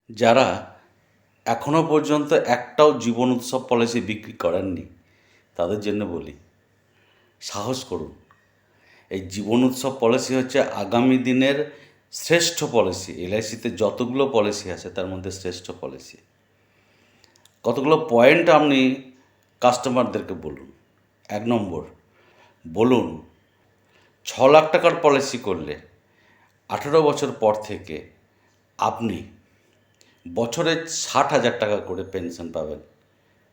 যারা এখনও পর্যন্ত একটাও জীবন উৎসব পলিসি বিক্রি করেননি তাদের জন্য বলি, সাহস করুন। এই জীবন উৎসব পলিসি হচ্ছে আগামী দিনের শ্রেষ্ঠ পলিসি। এলআইসিতে যতগুলো পলিসি আছে তার মধ্যে শ্রেষ্ঠ পলিসি। কতগুলো পয়েন্ট আপনি কাস্টমারদেরকে বলুন। 1 নম্বর, বলুন 6 লাখ টাকার পলিসি করলে 18 বছর পর থেকে আপনি বছরে 60,000 টাকা করে পেনশন পাবেন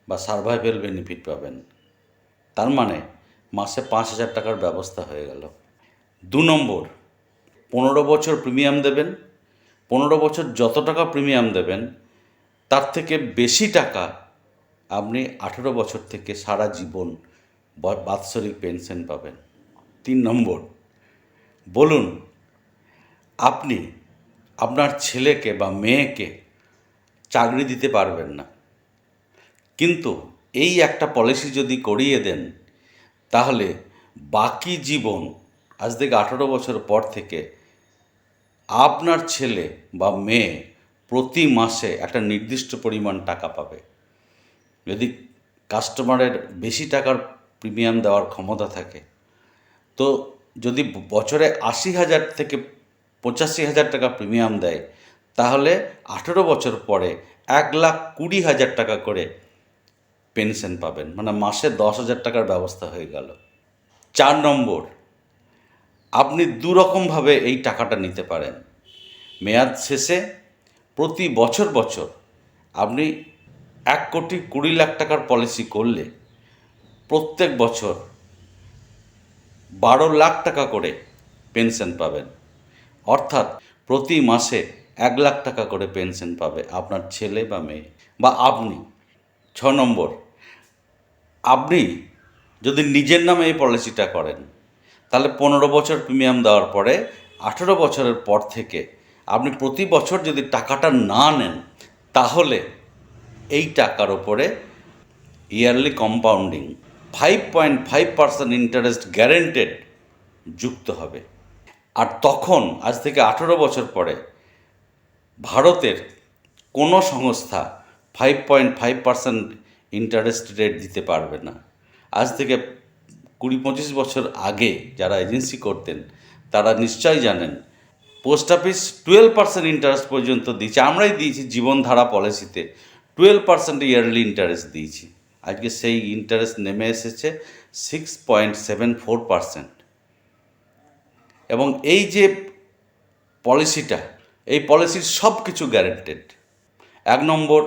বা সার্ভাইভাল বেনিফিট পাবেন। তার মানে মাসে 5,000 টাকার ব্যবস্থা হয়ে গেল। 2 নম্বর, 15 বছর প্রিমিয়াম দেবেন। 15 বছর যত টাকা প্রিমিয়াম দেবেন তার থেকে বেশি টাকা আপনি 18 বছর থেকে সারা জীবন বাৎসরিক পেনশন পাবেন। 3 নম্বর, বলুন আপনি আপনার ছেলেকে বা মেয়েকে চাকরি দিতে পারবেন না, কিন্তু এই একটা পলিসি যদি করিয়ে দেন তাহলে বাকি জীবন, আজ থেকে 18 বছর পর থেকে আপনার ছেলে বা মেয়ে প্রতি মাসে একটা নির্দিষ্ট পরিমাণ টাকা পাবে। যদি কাস্টমারের বেশি টাকার প্রিমিয়াম দেওয়ার ক্ষমতা থাকে, তো যদি বছরে 80,000 থেকে 85,000 টাকা প্রিমিয়াম দেয়, তাহলে 18 বছর পরে 1,20,000 টাকা করে পেনশন পাবেন, মানে মাসে 10,000 টাকার ব্যবস্থা হয়ে গেল। 4 নম্বর, আপনি দুরকমভাবে এই টাকাটা নিতে পারেন। মেয়াদ শেষে প্রতি বছর বছর আপনি 1,20,00,000 টাকার পলিসি করলে প্রত্যেক বছর 12 লাখ টাকা করে পেনশন পাবেন, অর্থাৎ প্রতি মাসে 1 লাখ টাকা করে পেনশন পাবে আপনার ছেলে বা মেয়ে বা আপনি। 6 নম্বর, আপনি যদি নিজের নামে এই পলিসিটা করেন তাহলে 15 বছর প্রিমিয়াম দেওয়ার পরে 18 বছরের পর থেকে আপনি প্রতি বছর যদি টাকাটা না নেন তাহলে এই টাকার ওপরে ইয়ারলি কম্পাউন্ডিং 5.5% ইন্টারেস্ট গ্যারেন্টেড যুক্ত হবে। আর তখন আজ থেকে 18 বছর পরে ভারতের কোনো সংস্থা 5.5% ইন্টারেস্ট রেট দিতে পারবে না। আজ থেকে 20-25 বছর আগে যারা এজেন্সি করতেন তারা নিশ্চয়ই জানেন, পোস্ট অফিস 12% ইন্টারেস্ট পর্যন্ত দিয়েছে। আমরাই দিয়েছি জীবনধারা পলিসিতে 12% ইয়ারলি ইন্টারেস্ট দিয়েছি। আজকে সেই ইন্টারেস্ট নেমে এসেছে 6.74%। এবং এই যে পলিসিটা, এই পলিসির সব কিছু গ্যারেন্টেড। 1 নম্বর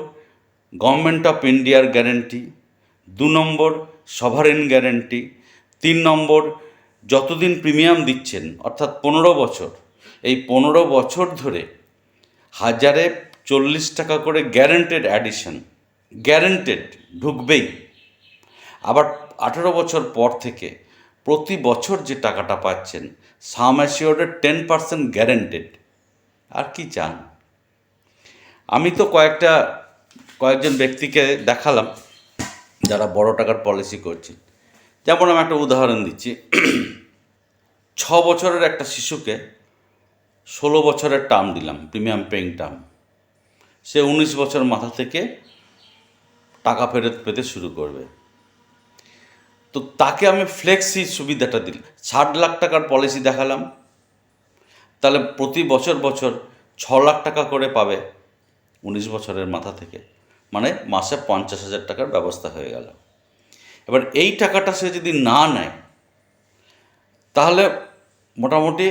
গভর্নমেন্ট অফ ইন্ডিয়ার গ্যারেন্টি, 2 নম্বর সভারেন গ্যারেন্টি, 3 নম্বর যতদিন প্রিমিয়াম দিচ্ছেন অর্থাৎ 15 বছর, এই 15 বছর ধরে 1,040 টাকা করে গ্যারেন্টেড অ্যাডিশন, গ্যারেন্টেড ঢুকবেই। আবার 18 বছর পর থেকে প্রতি বছর যে টাকাটা পাচ্ছেন সাম অ্যাসিওর্ডের 10% গ্যারেন্টেড। আর কি চান? আমি তো কয়েকজন ব্যক্তিকে দেখালাম যারা বড় টাকার পলিসি করছে। যেমন আমি একটা উদাহরণ দিচ্ছি, 6 বছরের একটা শিশুকে 16 বছরের টার্ম দিলাম, প্রিমিয়াম পেইং টার্ম। সে 19 বছর মাথা থেকে টাকা ফেরত পেতে শুরু করবে। তো তাকে আমি ফ্লেক্সি সুবিধাটা দিলাম, 60 লাখ টাকার পলিসি দেখালাম, তাহলে প্রতি বছর বছর 6 লাখ টাকা করে পাবে 19 বছরের মাথা থেকে, মানে মাসে 50,000 টাকার ব্যবস্থা হয়ে গেল। এবার এই টাকাটা সে যদি না নেয় তাহলে মোটামুটি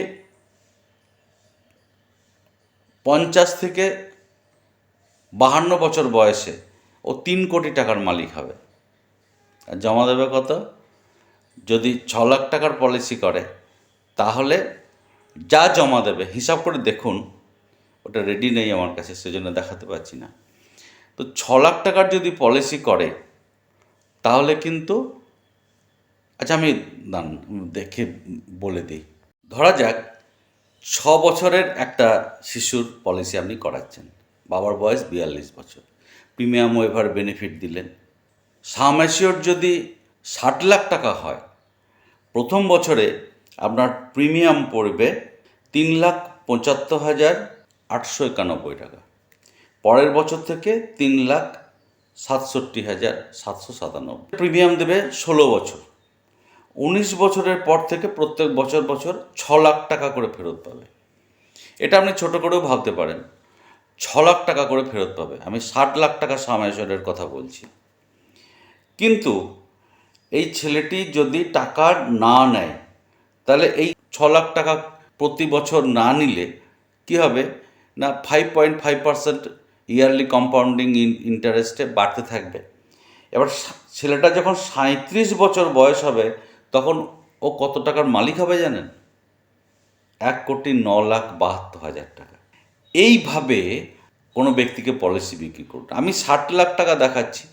50 থেকে 52 বছর বয়সে ও 3 কোটি টাকার মালিক হবে। আর জমা দেবে কত? যদি 6 লাখ টাকার পলিসি করে তাহলে যা জমা দেবে হিসাব করে দেখুন, ওটা রেডি নেই আমার কাছে, সেজন্য দেখাতে পারছি না। তো 6 লাখ টাকার যদি পলিসি করে তাহলে কিন্তু, আচ্ছা আমি দেখে বলে দিই। ধরা যাক 6 বছরের একটা শিশুর পলিসি আপনি করাচ্ছেন, বাবার বয়স 42 বছর, প্রিমিয়াম ওয়েভার বেনিফিট দিলেন। সাম অ্যাসিওর্ড যদি 60 লাখ টাকা হয়, প্রথম বছরে আপনার প্রিমিয়াম পড়বে 3,75,891 টাকা। পরের বছর থেকে 3,67,797 প্রিমিয়াম দেবে 16 বছর। 19 বছরের পর থেকে প্রত্যেক বছর বছর 6 লাখ টাকা করে ফেরত পাবে। এটা আপনি ছোট করেও ভাবতে পারেন, 6 লাখ টাকা করে ফেরত পাবে। আমি 60 লাখ টাকা সাম অ্যাসিওর্ডের কথা বলছি। কিন্তু এই ছেলেটি যদি টাকা না নেয়, তাহলে এই 6 লাখ টাকা প্রতি বছর না নিলে কি হবে না, 5.5% ইয়ারলি কম্পাউন্ডিং ইন্টারেস্টে বাড়তে থাকবে। এবার ছেলেটা যখন 37 বছর বয়স হবে, তখন ও কত টাকার মালিক হবে জানেন? 1,09,72,000 টাকা। এইভাবে কোনো ব্যক্তিকে পলিসি বিক্রি করুন। আমি 60 লাখ টাকা দেখাচ্ছি,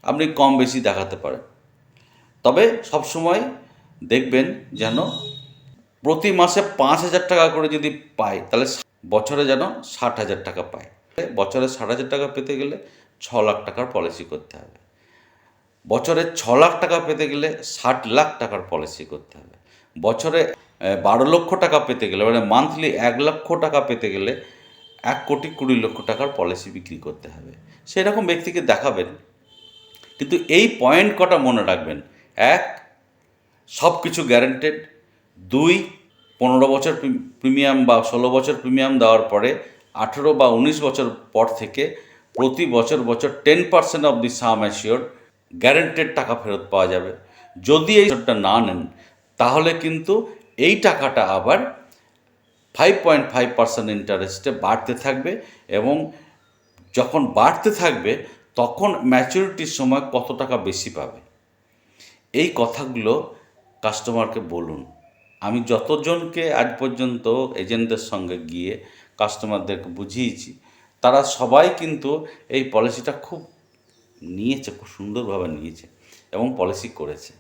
আপনি কম বেশি দেখাতে পারেন, তবে সবসময় দেখবেন যেন প্রতি মাসে 5,000 টাকা করে যদি পায়, তাহলে বছরে যেন 60,000 টাকা পায়। বছরে 60,000 টাকা পেতে গেলে 6 লাখ টাকার পলিসি করতে হবে। বছরে 6 লাখ টাকা পেতে গেলে 60 লাখ টাকার পলিসি করতে হবে। বছরে 12 লক্ষ টাকা পেতে গেলে, মানে মান্থলি 1 লক্ষ টাকা পেতে গেলে 1,20,00,000 টাকার পলিসি বিক্রি করতে হবে। সেই রকম ব্যক্তিকে দেখাবেন। কিন্তু এই পয়েন্ট কটা মনে রাখবেন: 1, সব কিছু গ্যারেন্টেড; 2, 15 বছর প্রিমিয়াম বা 16 বছর প্রিমিয়াম দেওয়ার পরে 18 বা 19 বছর পর থেকে প্রতি বছর বছর 10% of the some assured guaranteed টাকা ফেরত পাওয়া যাবে। যদি এই শর্তটা না নেন, তাহলে কিন্তু এই টাকাটা আবার 5.5% ইন্টারেস্টে বাড়তে থাকবে, এবং যখন বাড়তে থাকবে তখন ম্যাচুরিটির সময় কত টাকা বেশি পাবে। এই কথাগুলো কাস্টমারকে বলুন। আমি যতজনকে আজ পর্যন্ত এজেন্টদের সঙ্গে গিয়ে কাস্টমারদেরকে বুঝিয়েছি, তারা সবাই কিন্তু এই পলিসিটা খুব নিয়েছে, খুব সুন্দরভাবে নিয়েছে এবং পলিসি করেছে।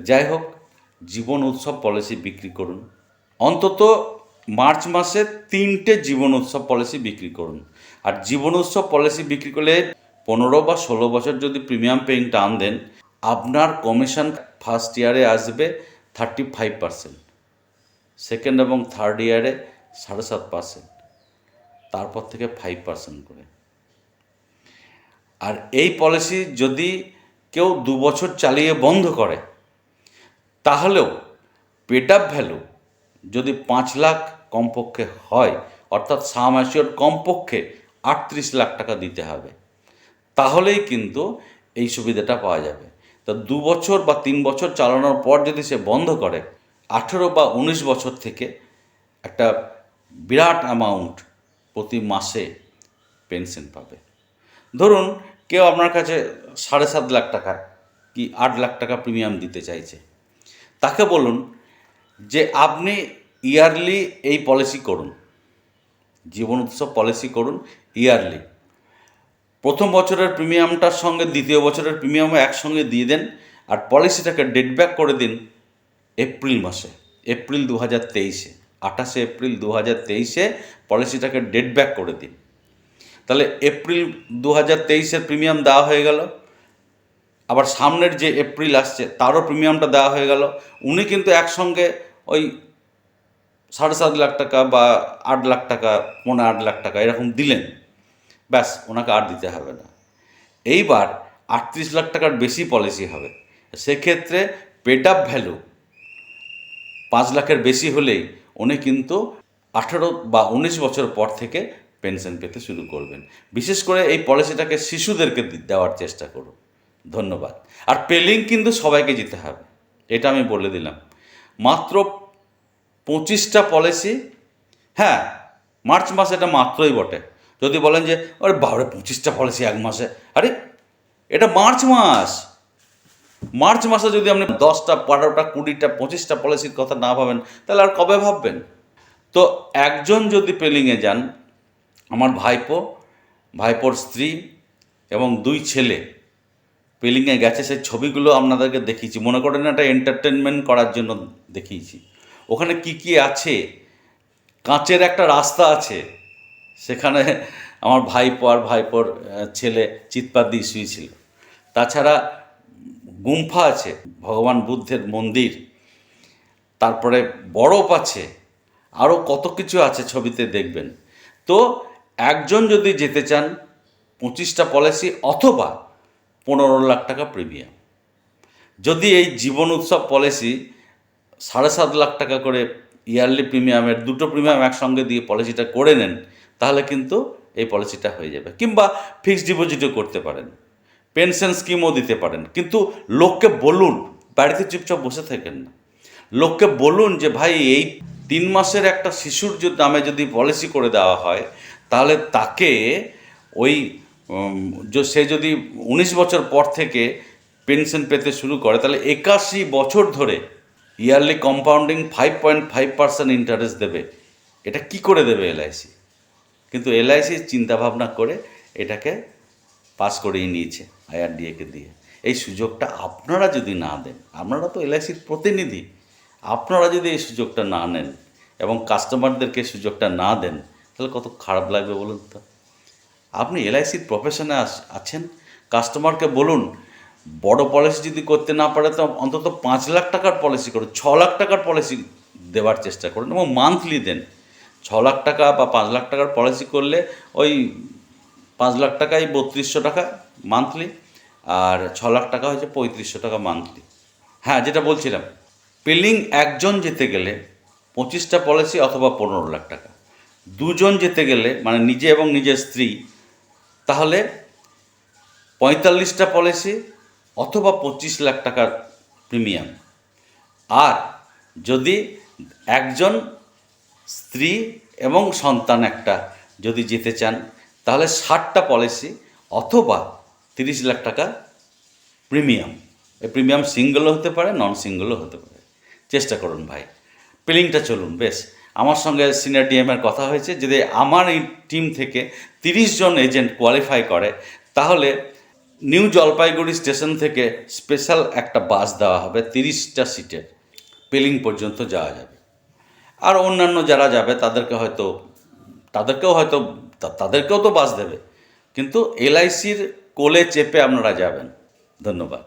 যাই হোক, জীবন উৎসব পলিসি বিক্রি করুন। অন্তত মার্চ মাসে 3টে জীবন উৎসব পলিসি বিক্রি করুন। আর জীবন উৎসব পলিসি বিক্রি করলে 15 বা 16 বছর যদি প্রিমিয়াম পেইং টার্ম দেন, আপনার কমিশন ফার্স্ট ইয়ারে আসবে 35%, সেকেন্ড এবং থার্ড ইয়ারে 7.5%, তারপর থেকে 5% করে। আর এই পলিসি যদি কেউ 2 বছর চালিয়ে বন্ধ করে, তাহলেও পেড আপ ভ্যালু যদি 5 লাখ কমপক্ষে হয়, অর্থাৎ সাম অ্যাসিওর্ড কমপক্ষে 38 লাখ টাকা দিতে হবে, তাহলেই কিন্তু এই সুবিধাটা পাওয়া যাবে। তো 2 বছর বা 3 বছর চালানোর পর যদি সে বন্ধ করে, 18 বা 19 বছর থেকে একটা বিরাট অ্যামাউন্ট প্রতি মাসে পেনশন পাবে। ধরুন কেউ আপনার কাছে 7.5 লাখ টাকা কি 8 লাখ টাকা প্রিমিয়াম দিতে চাইছে, তাকে বলুন যে আপনি ইয়ারলি এই পলিসি করুন, জীবন উৎসব পলিসি করুন ইয়ারলি। প্রথম বছরের প্রিমিয়ামটার সঙ্গে দ্বিতীয় বছরের প্রিমিয়ামও একসঙ্গে দিয়ে দেন, আর পলিসিটাকে ডেট ব্যাক করে দিন এপ্রিল মাসে, এপ্রিল 2023-এ, 28শে এপ্রিল 2023-এ পলিসিটাকে ডেট ব্যাক করে দিন। তাহলে এপ্রিল 2023-এর প্রিমিয়াম দেওয়া হয়ে গেল, আবার সামনের যে এপ্রিল আসছে তারও প্রিমিয়ামটা দেওয়া হয়ে গেল। উনি কিন্তু একসঙ্গে ওই 7.5 লাখ টাকা বা 8 লাখ টাকা, 8 লাখ টাকা এরকম দিলেন, ব্যাস, ওনাকে আর দিতে হবে না। এইবার 38 লাখ টাকার বেশি পলিসি হবে, সেক্ষেত্রে পেড আপ ভ্যালু 5 লাখের বেশি হলেই উনি কিন্তু 18 বা 19 বছর পর থেকে পেনশন পেতে শুরু করবেন। বিশেষ করে এই পলিসিটাকে শিশুদেরকে দেওয়ার চেষ্টা করুন। ধন্যবাদ। আর পেলিং কিন্তু সবাইকে দিতে হবে, এটা আমি বলে দিলাম। মাত্র 25টা পলিসি, হ্যাঁ মার্চ মাস এটা মাত্রই বটে। যদি বলেন যে আরে বাবারে 25টা পলিসি এক মাসে, আরে এটা মার্চ মাস। মার্চ মাসে যদি আপনি 10টা 12টা 20টা 25টা পলিসির কথা না ভাবেন, তাহলে আর কবে ভাববেন? তো একজন যদি পেলিংয়ে যান, আমার ভাইপোর স্ত্রী এবং 2 ছেলে পেলিংয়ে গেছে, সেই ছবিগুলো আপনাদেরকে দেখিয়েছি। মনে করেন একটা এন্টারটেনমেন্ট করার জন্য দেখিয়েছি। ওখানে কি কি আছে, কাঁচের একটা রাস্তা আছে, সেখানে আমার ভাইপো আর ভাইপোর ছেলে চিৎপাত দিয়ে শুয়েছিল। তাছাড়া গুম্ফা আছে, ভগবান বুদ্ধের মন্দির, তারপরে বরফ আছে, আরও কত কিছু আছে, ছবিতে দেখবেন। তো একজন যদি যেতে চান 25টা পলিসি অথবা 15 লাখ টাকা প্রিমিয়াম। যদি এই জীবন উৎসব পলিসি 7.5 লাখ টাকা করে ইয়ারলি প্রিমিয়ামের দুটো প্রিমিয়াম একসঙ্গে দিয়ে পলিসিটা করে নেন, তাহলে কিন্তু এই পলিসিটা হয়ে যাবে। কিংবা ফিক্সড ডিপোজিটও করতে পারেন, পেনশন স্কিমও দিতে পারেন। কিন্তু লোককে বলুন, বাড়িতে চুপচাপ বসে থাকেন না, লোককে বলুন যে ভাই এই 3 মাসের একটা শিশুর নামে যদি পলিসি করে দেওয়া হয়, তাহলে তাকে ওই সে যদি 19 বছর পর থেকে পেনশন পেতে শুরু করে, তাহলে 81 বছর ধরে ইয়ারলি কম্পাউন্ডিং 5.5% ইন্টারেস্ট দেবে। এটা কি করে দেবে এলআইসি? কিন্তু এলআইসি চিন্তাভাবনা করে এটাকে পাস করিয়ে নিয়েছে আইআরডিএকে দিয়ে। এই সুযোগটা আপনারা যদি না দেন, আপনারা তো এলআইসির প্রতিনিধি, আপনারা যদি এই সুযোগটা না নেন এবং কাস্টমারদেরকে সুযোগটা না দেন, তাহলে কত খারাপ লাগবে বলুন তো। আপনি এলআইসির প্রফেশনে আছেন, কাস্টমারকে বলুন বড় পলিসি যদি করতে না পারে তো অন্তত 5 লাখ টাকার পলিসি করুন, 6 লাখ টাকার পলিসি দেওয়ার চেষ্টা করুন এবং মান্থলি দেন। 6 লাখ টাকা বা 5 লাখ টাকার পলিসি করলে ওই 5 লাখ টাকায় 3200 টাকা মান্থলি, আর 6 লাখ টাকা হচ্ছে 3500 টাকা মান্থলি। হ্যাঁ, যেটা বলছিলাম, পিলিং একজন যেতে গেলে 25টা পলিসি অথবা 15 লাখ টাকা, দুজন যেতে গেলে মানে নিজে এবং নিজের স্ত্রী, তাহলে 45টা পলিসি অথবা 25 লাখ টাকার প্রিমিয়াম। আর যদি একজন স্ত্রী এবং সন্তান একটা যদি যেতে চান, তাহলে 60টা পলিসি অথবা 30 লাখ টাকা প্রিমিয়াম। এই প্রিমিয়াম সিঙ্গেলও হতে পারে, নন সিঙ্গেলও হতে পারে। চেষ্টা করুন ভাই, পিলিংটা চলুন। বেশ, আমার সঙ্গে সিনিয়র ডিএমের কথা হয়েছে, যদি আমার এই টিম থেকে 30 জন এজেন্ট কোয়ালিফাই করে, তাহলে নিউ জলপাইগুড়ি স্টেশন থেকে স্পেশাল একটা বাস দেওয়া হবে 30টা সিটের, পিলিং পর্যন্ত যাওয়া যাবে। আর অন্যান্য যারা যাবে তাদেরকেও তো বাস দেবে, কিন্তু এলআইসির কোলে চেপে আপনারা যাবেন। ধন্যবাদ।